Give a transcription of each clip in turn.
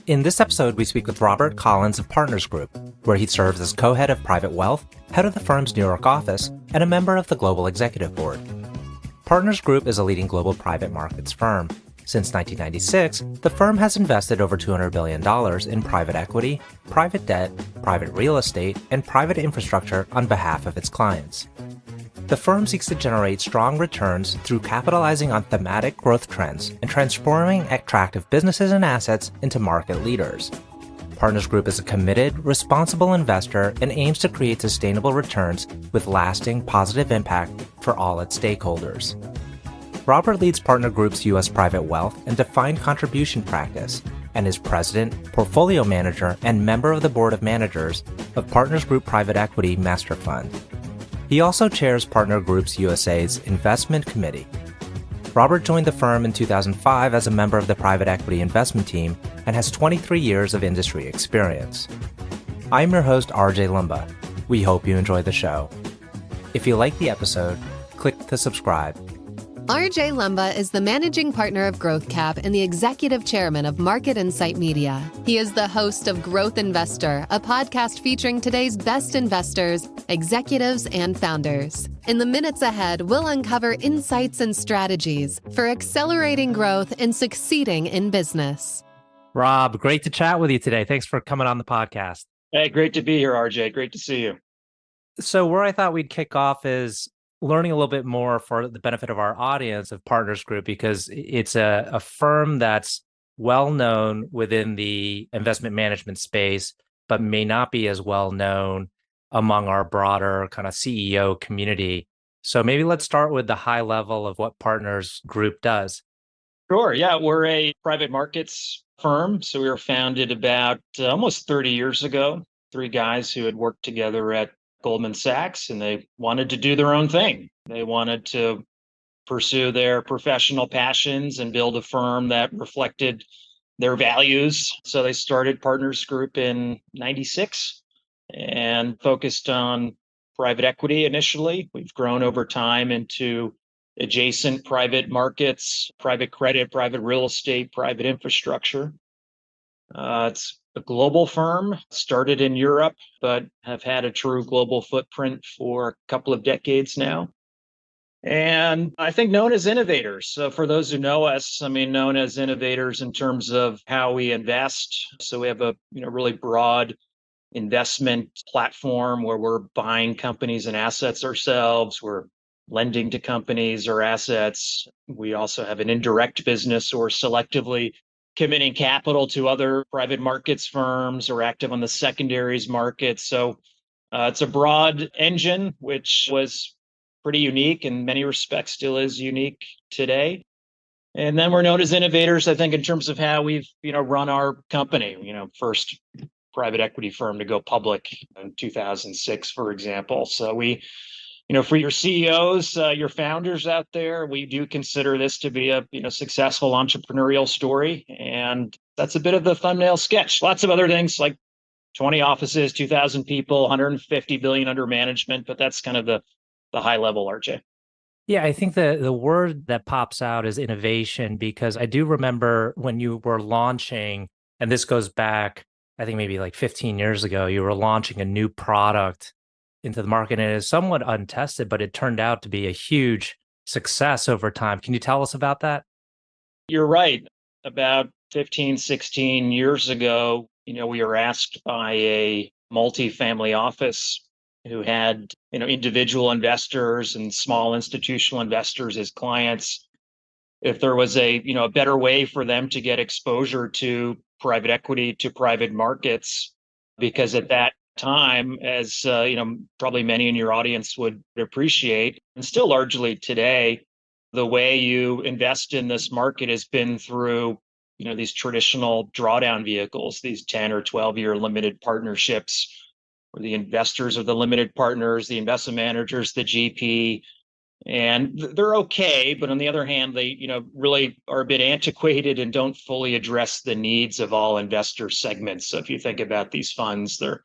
In this episode, we speak with Robert Collins of Partners Group, where he serves as co-head of private wealth, head of the firm's New York office, and a member of the Global Executive Board. Partners Group is a leading global private markets firm. Since 1996, the firm has invested over $200 billion in private equity, private debt, private real estate, and private infrastructure on behalf of its clients. The firm seeks to generate strong returns through capitalizing on thematic growth trends and transforming attractive businesses and assets into market leaders. Partners Group is a committed, responsible investor and aims to create sustainable returns with lasting positive impact for all its stakeholders. Robert leads Partner Group's U.S. private wealth and defined contribution practice and is president, portfolio manager, and member of the board of managers of Partners Group Private Equity Master Fund. He also chairs Partner Group's USA's Investment Committee. Robert joined the firm in 2005 as a member of the private equity investment team and has 23 years of industry experience. I'm your host, RJ Lumba. We hope you enjoy the show. If you like the episode, click to subscribe. RJ Lumba is the managing partner of Growth Cap and the executive chairman of Market Insight Media. He is the host of Growth Investor, a podcast featuring today's best investors, executives, and founders. In the minutes ahead, we'll uncover insights and strategies for accelerating growth and succeeding in business. Rob, great to chat with you today. Thanks for coming on the podcast. Hey, great to be here, RJ. Great to see you. So where I thought we'd kick off is learning a little bit more for the benefit of our audience of Partners Group, because it's a firm that's well known within the investment management space, but may not be as well known among our broader kind of CEO community. So maybe let's start with the high level of what Partners Group does. Sure. Yeah, we're a private markets firm. So we were founded about almost 30 years ago. Three guys who had worked together at Goldman Sachs, and they wanted to do their own thing. They wanted to pursue their professional passions and build a firm that reflected their values. So they started Partners Group in '96 and focused on private equity initially. We've grown over time into adjacent private markets, private credit, private real estate, private infrastructure. It's a global firm, started in Europe, but have had a true global footprint for a couple of decades now. And I think known as innovators. So for those who know us, known as innovators in terms of how we invest. So we have a really broad investment platform where we're buying companies and assets ourselves. We're lending to companies or assets. We also have an indirect business or selectively committing capital to other private markets firms or active on the secondaries market. So it's a broad engine, which was pretty unique in many respects, still is unique today. And then we're known as innovators, I think, in terms of how we've run our company. First private equity firm to go public in 2006, for example. So we, for your CEOs, your founders out there, we do consider this to be a successful entrepreneurial story. And that's a bit of the thumbnail sketch. Lots of other things like 20 offices, 2,000 people, 150 billion under management, but that's kind of the high level, RJ. Yeah, I think the word that pops out is innovation, because I do remember when you were launching, and this goes back, I think maybe like 15 years ago, you were launching a new product into the market, and it is somewhat untested, but it turned out to be a huge success over time. Can you tell us about that? You're right. About 15, 16 years ago, we were asked by a multifamily office who had, individual investors and small institutional investors as clients, if there was a better way for them to get exposure to private equity, to private markets, because at that time, as probably many in your audience would appreciate, and still largely today, the way you invest in this market has been through these traditional drawdown vehicles, these 10 or 12-year limited partnerships, where the investors are the limited partners, the investment managers, the GP. And they're okay, but on the other hand, they really are a bit antiquated and don't fully address the needs of all investor segments. So if you think about these funds, they're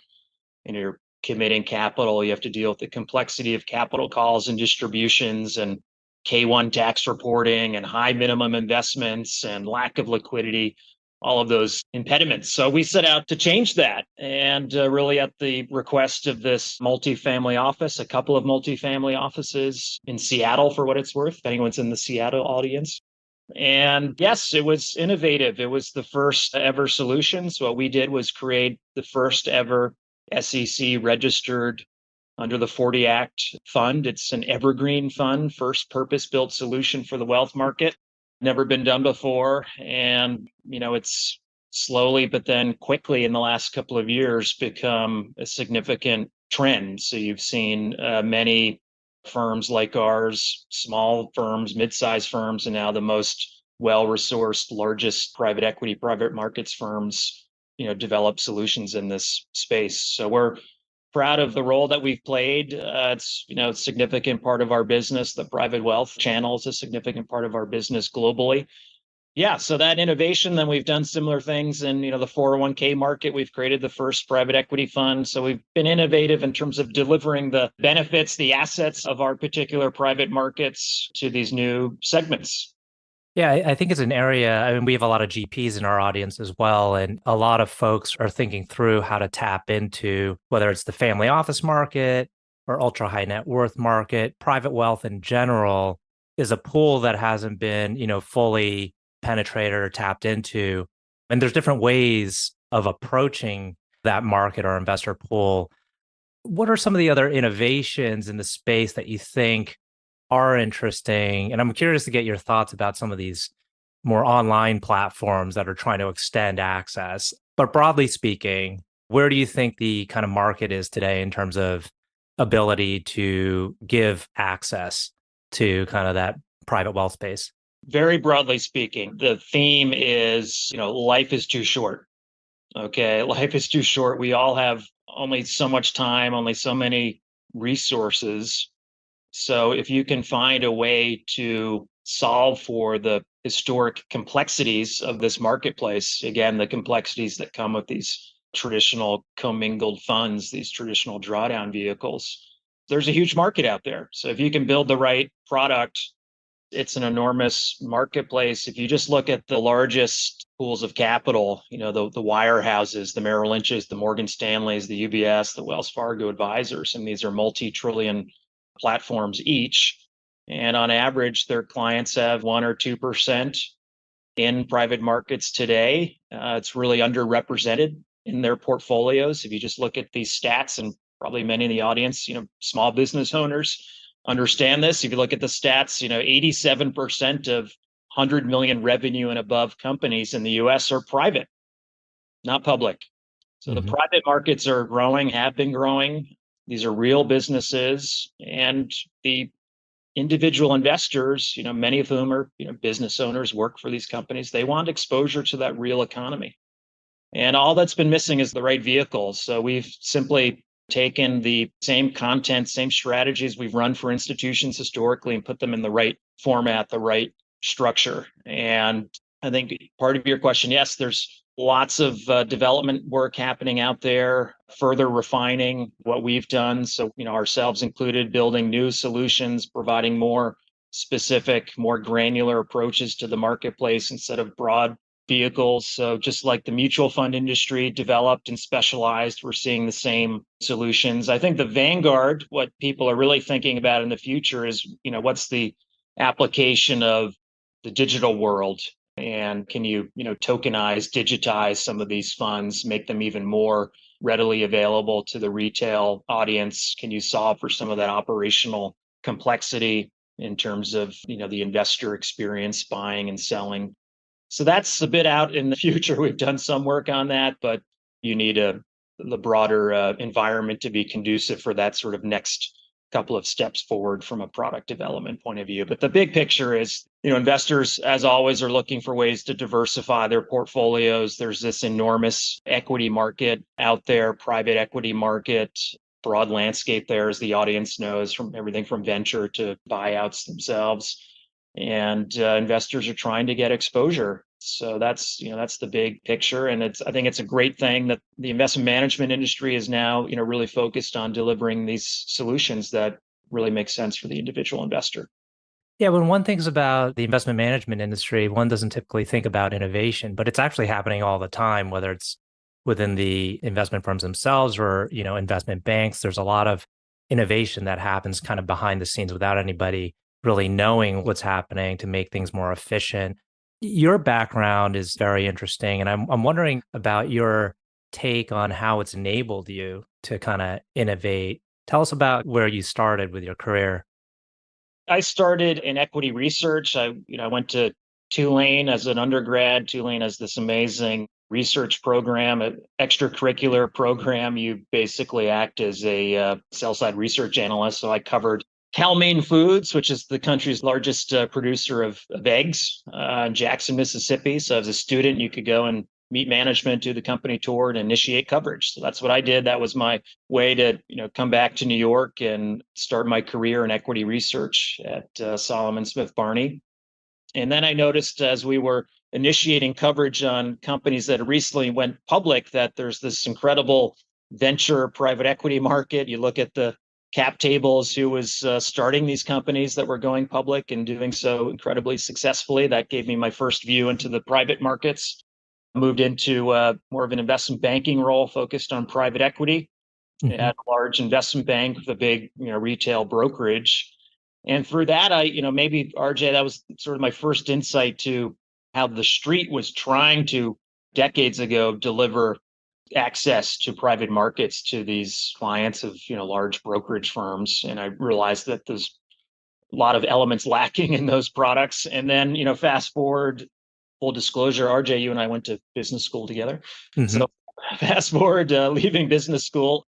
you're committing capital, you have to deal with the complexity of capital calls and distributions and K1 tax reporting and high minimum investments and lack of liquidity. all of those impediments. So we set out to change that. And really, at the request of this multifamily office, a couple of multifamily offices in Seattle, for what it's worth, if anyone's in the Seattle audience. And yes, it was innovative. It was the first ever solution. So what we did was create the first ever SEC registered under the 40 Act fund. It's an evergreen fund, first purpose built solution for the wealth market. Never been done before. And, it's slowly, but then quickly in the last couple of years become a significant trend. So you've seen many firms like ours, small firms, mid-sized firms, and now the most well-resourced, largest private equity, private markets firms, develop solutions in this space. So we're proud of the role that we've played. It's a significant part of our business. The private wealth channel is a significant part of our business globally. Yeah, so that innovation, then we've done similar things in the 401k market. We've created the first private equity fund. So we've been innovative in terms of delivering the benefits, the assets of our particular private markets to these new segments. Yeah, I think it's an area. I mean, we have a lot of GPs in our audience as well. And a lot of folks are thinking through how to tap into whether it's the family office market or ultra high net worth market. Private wealth in general is a pool that hasn't been, fully penetrated or tapped into. And there's different ways of approaching that market or investor pool. What are some of the other innovations in the space that you think are interesting? And I'm curious to get your thoughts about some of these more online platforms that are trying to extend access. But broadly speaking, where do you think the kind of market is today in terms of ability to give access to kind of that private wealth space? Very broadly speaking, the theme is, life is too short. Okay. Life is too short. We all have only so much time, only so many resources. So if you can find a way to solve for the historic complexities of this marketplace, again, the complexities that come with these traditional commingled funds, these traditional drawdown vehicles, there's a huge market out there. So if you can build the right product, it's an enormous marketplace. If you just look at the largest pools of capital, the wirehouses, the Merrill Lynch's, the Morgan Stanley's, the UBS, the Wells Fargo advisors, and these are multi-trillion platforms each. And on average, their clients have 1 or 2% in private markets today. It's really underrepresented in their portfolios. If you just look at these stats, and probably many in the audience, small business owners understand this. If you look at the stats, 87% of 100 million revenue and above companies in the US are private, not public. So the private markets are growing, have been growing. These are real businesses, and the individual investors, many of whom are, business owners, work for these companies. They want exposure to that real economy. And all that's been missing is the right vehicles. So we've simply taken the same content, same strategies we've run for institutions historically and put them in the right format, the right structure. And I think part of your question, yes, there's lots of development work happening out there, further refining what we've done. So, ourselves included, building new solutions, providing more specific, more granular approaches to the marketplace instead of broad vehicles. So just like the mutual fund industry developed and specialized, we're seeing the same solutions. I think the vanguard, what people are really thinking about in the future is, what's the application of the digital world? And can you, tokenize, digitize some of these funds, make them even more readily available to the retail audience? Can you solve for some of that operational complexity in terms of, the investor experience, buying and selling? So that's a bit out in the future. We've done some work on that, but you need the broader environment to be conducive for that sort of next couple of steps forward from a product development point of view. But the big picture is, investors, as always, are looking for ways to diversify their portfolios. There's this enormous equity market out there, private equity market, broad landscape there, as the audience knows, from everything from venture to buyouts themselves. And investors are trying to get exposure. So that's the big picture. And I think it's a great thing that the investment management industry is now, really focused on delivering these solutions that really make sense for the individual investor. Yeah, when one thinks about the investment management industry, one doesn't typically think about innovation, but it's actually happening all the time, whether it's within the investment firms themselves or, investment banks. There's a lot of innovation that happens kind of behind the scenes without anybody really knowing what's happening to make things more efficient. Your background is very interesting, and I'm wondering about your take on how it's enabled you to kind of innovate. Tell us about where you started with your career. I started in equity research. I went to Tulane as an undergrad. Tulane has this amazing research program, an extracurricular program. You basically act as a sell side research analyst. So I covered Cal-Maine Foods, which is the country's largest producer of eggs in Jackson, Mississippi. So as a student, you could go and meet management, do the company tour, and initiate coverage. So that's what I did. That was my way to come back to New York and start my career in equity research at Solomon Smith Barney. And then I noticed as we were initiating coverage on companies that recently went public that there's this incredible venture private equity market. You look at the cap tables, who was starting these companies that were going public and doing so incredibly successfully. That gave me my first view into the private markets. Moved into more of an investment banking role focused on private equity Mhm. at a large investment bank with a big retail brokerage. And through that, maybe RJ, that was sort of my first insight to how the street was trying to decades ago deliver access to private markets to these clients of large brokerage firms. And I realized that there's a lot of elements lacking in those products. And then fast forward, full disclosure, RJ, you and I went to business school together. Mhm. So fast forward, leaving business school,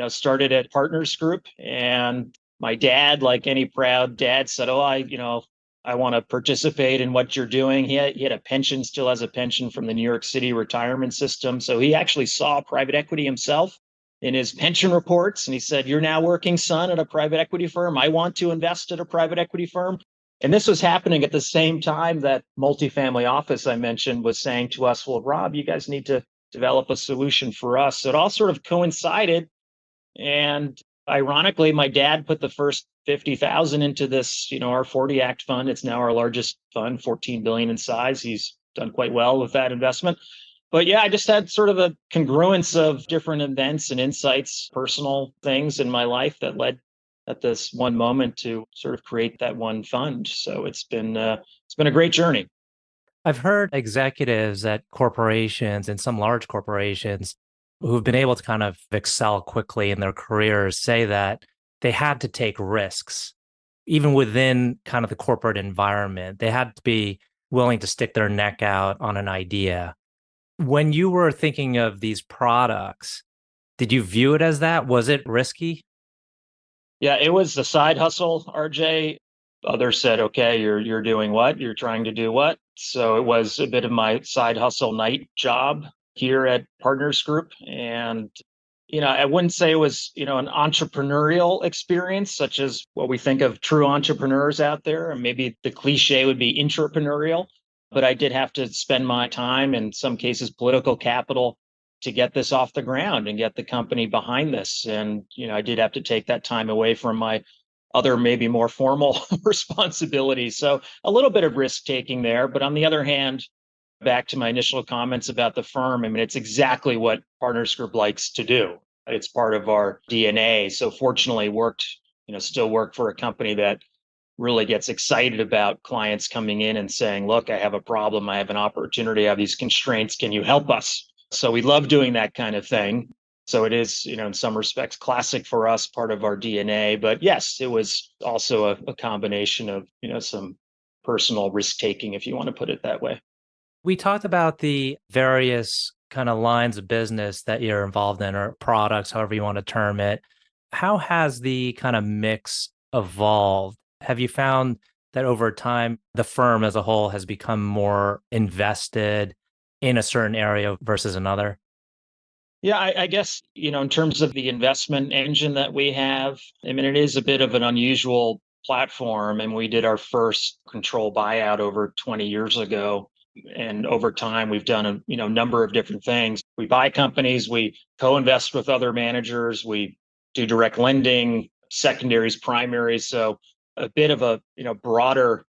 started at Partners Group. And my dad, like any proud dad, said, "Oh, I want to participate in what you're doing." He had a pension, still has a pension from the New York City retirement system. So he actually saw private equity himself in his pension reports. And he said, "You're now working, son, at a private equity firm. I want to invest at a private equity firm." And this was happening at the same time that multifamily office I mentioned was saying to us, "Well, Rob, you guys need to develop a solution for us." So it all sort of coincided. And ironically, my dad put the first 50,000 into this, our 40 Act fund. It's now our largest fund, 14 billion in size. He's done quite well with that investment. But yeah, I just had sort of a congruence of different events and insights, personal things in my life that led at this one moment to sort of create that one fund. So it's been a great journey. I've heard executives at corporations and some large corporations who've been able to kind of excel quickly in their careers say that they had to take risks, even within kind of the corporate environment. They had to be willing to stick their neck out on an idea. When you were thinking of these products, did you view it as that? Was it risky? Yeah, it was a side hustle, RJ. Others said, "Okay, you're doing what? You're trying to do what?" So it was a bit of my side hustle night job here at Partners Group. And I wouldn't say it was, an entrepreneurial experience such as what we think of true entrepreneurs out there. And maybe the cliche would be intrapreneurial, but I did have to spend my time, in some cases, political capital to get this off the ground and get the company behind this. And, I did have to take that time away from my other, maybe more formal responsibilities. So a little bit of risk taking there. But on the other hand, back to my initial comments about the firm, I mean, it's exactly what Partners Group likes to do. It's part of our DNA. So fortunately still work for a company that really gets excited about clients coming in and saying, "Look, I have a problem. I have an opportunity. I have these constraints. Can you help us?" So we love doing that kind of thing. So it is, in some respects, classic for us, part of our DNA. But yes, it was also a combination of, some personal risk taking, if you want to put it that way. We talked about the various kind of lines of business that you're involved in or products, however you want to term it. How has the kind of mix evolved? Have you found that over time, the firm as a whole has become more invested in a certain area versus another? Yeah, I guess, in terms of the investment engine that we have, I mean, it is a bit of an unusual platform. And we did our first control buyout over 20 years ago. And over time, we've done a number of different things. We buy companies, we co-invest with other managers, we do direct lending, secondaries, primaries. So a bit of a broader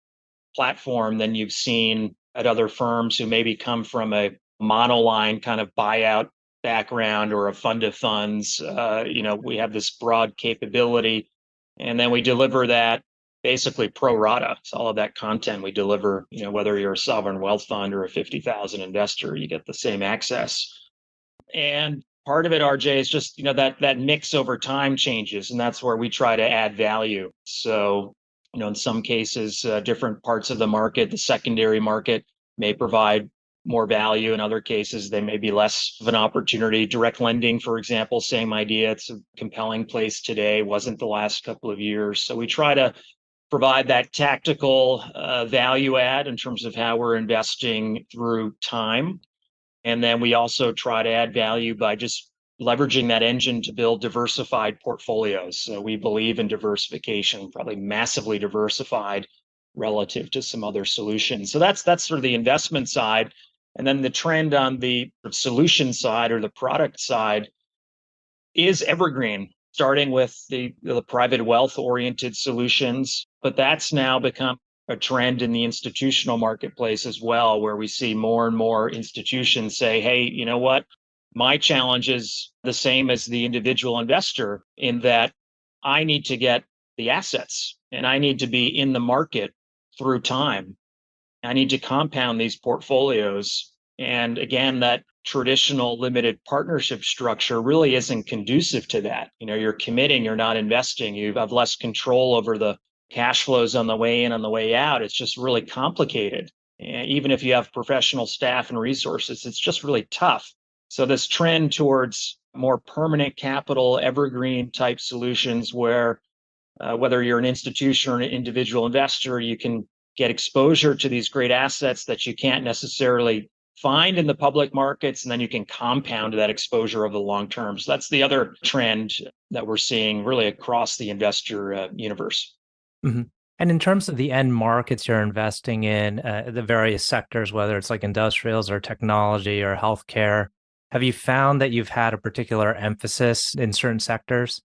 platform than you've seen at other firms who maybe come from a monoline kind of buyout background or a fund of funds. We have this broad capability, and then we deliver that basically pro rata. So all of that content we deliver, whether you're a sovereign wealth fund or a 50,000 investor, you get the same access. And part of it, RJ, is just that mix over time changes, and that's where we try to add value. So in some cases, different parts of the market, the secondary market, may provide more value. In other cases, they may be less of an opportunity. Direct lending, for example, same idea. It's a compelling place today, wasn't the last couple of years. So we try to provide that tactical value add in terms of how we're investing through time. And then we also try to add value by just leveraging that engine to build diversified portfolios. So we believe in diversification, probably massively diversified relative to some other solutions. So that's sort of the investment side. And then the trend on the solution side or the product side is evergreen, starting with the private wealth oriented solutions. But that's now become a trend in the institutional marketplace as well, where we see more and more institutions say, hey, you know what? My challenge is the same as the individual investor in that I need to get the assets and I need to be in the market through time. I need to compound these portfolios. And again, that traditional limited partnership structure really isn't conducive to that. You're committing, you're not investing, you have less control over the cash flows on the way in, on the way out. It's just really complicated. And even if you have professional staff and resources, it's just really tough. So this trend towards more permanent capital, evergreen type solutions where whether you're an institution or an individual investor, you can get exposure to these great assets that you can't necessarily find in the public markets, and then you can compound that exposure over the long term. So that's the other trend that we're seeing really across the investor universe. Mm-hmm. And in terms of the end markets you're investing in, the various sectors, whether it's like industrials or technology or healthcare, have you found that you've had a particular emphasis in certain sectors?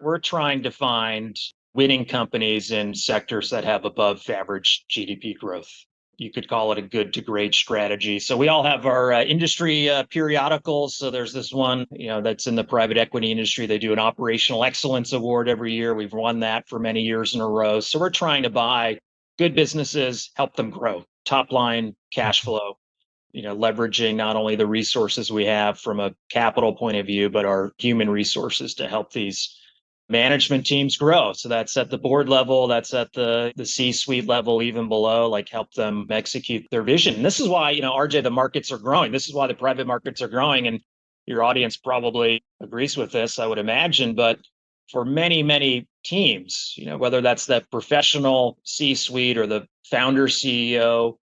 We're trying to find winning companies in sectors that have above average GDP growth. You could call it a good to great strategy. So we all have our industry periodicals. So there's this one, that's in the private equity industry. They do an operational excellence award every year. We've won that for many years in a row. So we're trying to buy good businesses, help them grow, top line cash flow, leveraging not only the resources we have from a capital point of view, but our human resources to help these management teams grow. So that's at the board level, that's at the C-suite level, even below, like help them execute their vision. And this is why, RJ, the markets are growing. This is why the private markets are growing. And your audience probably agrees with this, I would imagine. But for many, many teams, whether that's that professional C-suite or the founder CEO,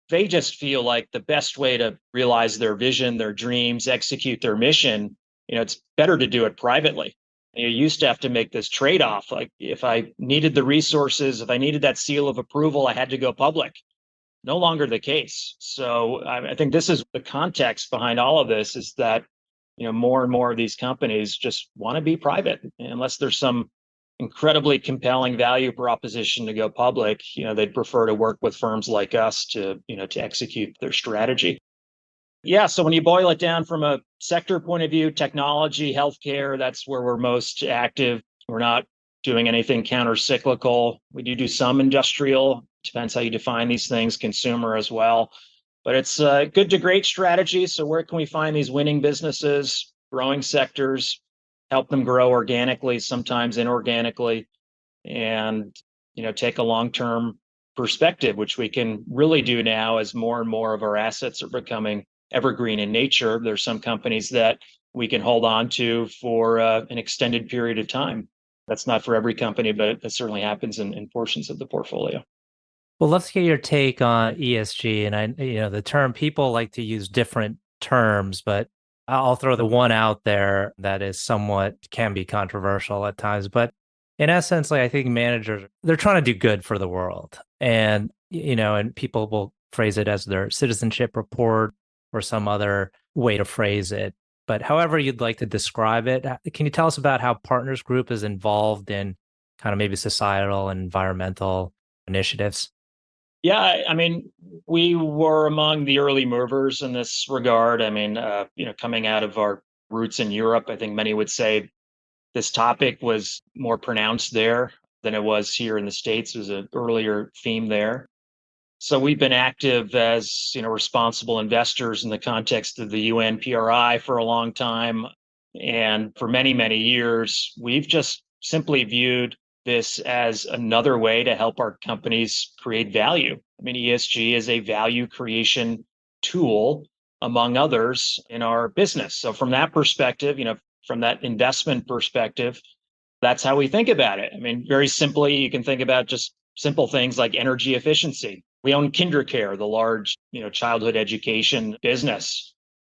they just feel like the best way to realize their vision, their dreams, execute their mission, it's better to do it privately. You used to have to make this trade-off. Like if I needed the resources, if I needed that seal of approval, I had to go public. No longer the case. So I think this is the context behind all of this is that, more and more of these companies just want to be private unless there's some incredibly compelling value proposition to go public. They'd prefer to work with firms like us to execute their strategy. Yeah, so when you boil it down from a sector point of view, technology, healthcare, that's where we're most active. We're not doing anything counter-cyclical. We do some industrial, depends how you define these things, consumer as well. But it's a good to great strategy. So where can we find these winning businesses, growing sectors, help them grow organically, sometimes inorganically, and take a long-term perspective, which we can really do now as more and more of our assets are becoming evergreen in nature. There's some companies that we can hold on to for an extended period of time. That's not for every company, but it certainly happens in portions of the portfolio. Well, let's get your take on ESG. And the term people like to use different terms, but I'll throw the one out there that is somewhat can be controversial at times. But in essence, I think managers, they're trying to do good for the world. And, and people will phrase it as their citizenship report or some other way to phrase it. But however you'd like to describe it, can you tell us about how Partners Group is involved in kind of maybe societal and environmental initiatives? Yeah, I mean, we were among the early movers in this regard. I mean, coming out of our roots in Europe, I think many would say this topic was more pronounced there than it was here in the States. It was an earlier theme there. So we've been active as, responsible investors in the context of the UN PRI for a long time. And for many, many years, we've just simply viewed this as another way to help our companies create value. I mean, ESG is a value creation tool, among others, in our business. So from that perspective, from that investment perspective, that's how we think about it. I mean, very simply, you can think about just simple things like energy efficiency. We own KinderCare, the large, childhood education business.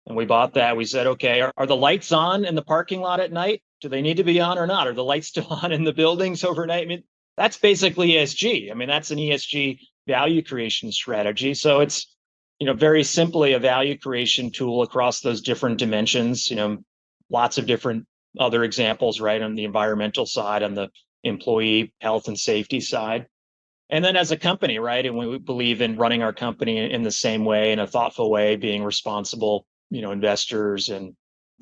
And we bought that. We said, okay, are the lights on in the parking lot at night? Do they need to be on or not? Are the lights still on in the buildings overnight? I mean, that's basically ESG. I mean, that's an ESG value creation strategy. So it's, very simply a value creation tool across those different dimensions, lots of different other examples, right, on the environmental side, on the employee health and safety side. And then as a company, right, and we believe in running our company in the same way, in a thoughtful way, being responsible, investors and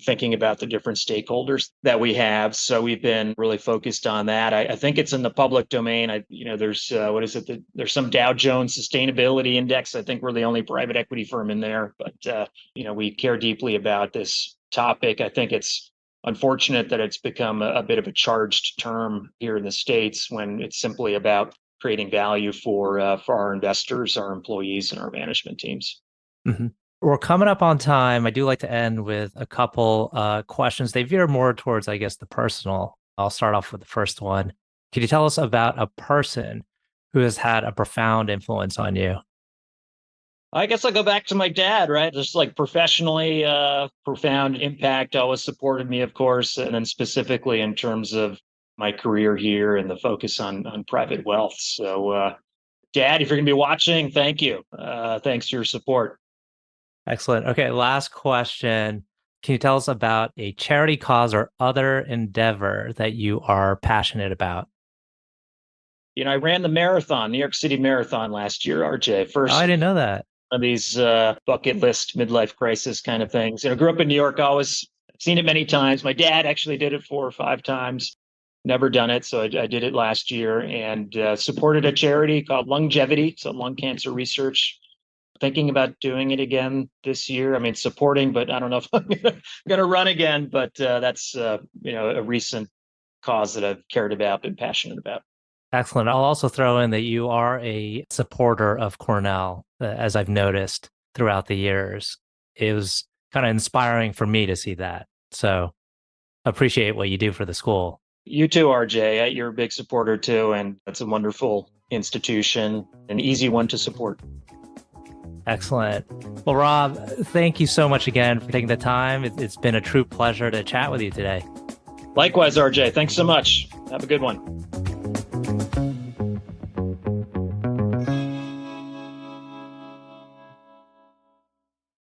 thinking about the different stakeholders that we have. So we've been really focused on that. I think it's in the public domain. There's what is it? There's some Dow Jones Sustainability Index. I think we're the only private equity firm in there, but we care deeply about this topic. I think it's unfortunate that it's become a bit of a charged term here in the States when it's simply about creating value for our investors, our employees, and our management teams. Mm-hmm. We're coming up on time. I do like to end with a couple questions. They veer more towards, I guess, the personal. I'll start off with the first one. Can you tell us about a person who has had a profound influence on you? I guess I'll go back to my dad, right? Just like professionally, profound impact, always supported me, of course, and then specifically in terms of my career here and the focus on private wealth. So, Dad, if you're going to be watching, thank you. Thanks for your support. Excellent. Okay, last question. Can you tell us about a charity cause or other endeavor that you are passionate about? I ran the marathon, New York City Marathon last year, RJ. Oh, First I didn't know that. of these bucket list midlife crisis kind of things. Grew up in New York, always seen it many times. My dad actually did it 4 or 5 times. Never done it, so I did it last year and supported a charity called Longevity, so lung cancer research. Thinking about doing it again this year. I mean, supporting, but I don't know if I'm going to run again. But that's a recent cause that I've cared about, been passionate about. Excellent. I'll also throw in that you are a supporter of Cornell, as I've noticed throughout the years. It was kind of inspiring for me to see that. So appreciate what you do for the school. You too, RJ. You're a big supporter too, and it's a wonderful institution, an easy one to support. Excellent. Well, Rob, thank you so much again for taking the time. It's been a true pleasure to chat with you today. Likewise, RJ. Thanks so much. Have a good one.